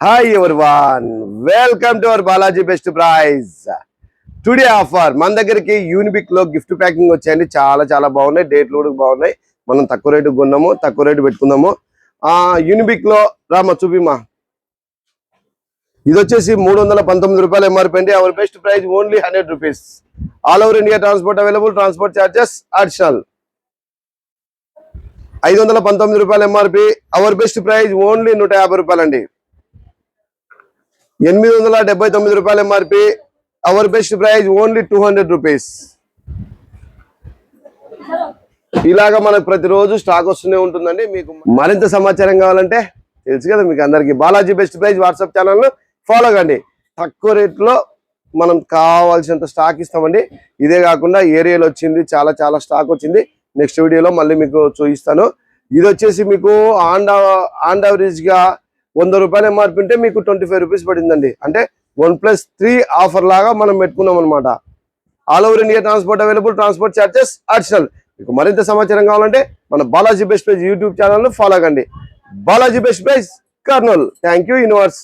Hi everyone, welcome to our Balaji best price. Today offer మన దగ్గరికి యూనిబిక్ లో గిఫ్ట్ ప్యాకింగ్ వచ్చాయండి. చాలా చాలా బాగున్నాయి, డేట్లు కూడా బాగున్నాయి. మనం తక్కువ రేటు కొన్నాము, తక్కువ రేటు పెట్టుకుందాము. యూనిబిక్ లో రామా చూపిమా. ఇది వచ్చేసి 319 రూపాయలు ఎంఆర్పీ అండి. Our best praise only 100 rupees. All over India transport available, transport charges additional. 519 రూపాయలు MRP. Our best praise only 150 రూపాయలు అండి. 879 రూపాయలు MRP. Our best praise only 200 rupees. ఇలాగా మనకు ప్రతిరోజు స్టాక్ వస్తూనే ఉంటుందండి. మీకు మరింత సమాచారం కావాలంటే తెలుసు కదా మీకు అందరికి, బాలాజీ బెస్ట్ ప్రైజ్ వాట్సాప్ ఛానల్ను ఫాలో కండి. తక్కువ రేట్లో మనం కావాల్సినంత స్టాక్ ఇస్తామండి. ఇదే కాకుండా ఏరియాలో వచ్చింది చాలా చాలా స్టాక్ వచ్చింది. నెక్స్ట్ వీడియోలో మళ్ళీ మీకు చూపిస్తాను. ఇది వచ్చేసి మీకు ఆన్ యావరేజ్ గా 100 రూపాయలు ఎంఆర్పీ ఉంటే మీకు 25 రూపీస్ పడిందండి. అంటే 1+3 ఆఫర్ లాగా మనం పెట్టుకున్నాం అనమాట. All over India transport available, transport charges additional. మీకు మరింత సమాచారం కావాలంటే మన Balaji best price YouTube channel follow కండి. Balaji best price Kurnool. Thank you universe.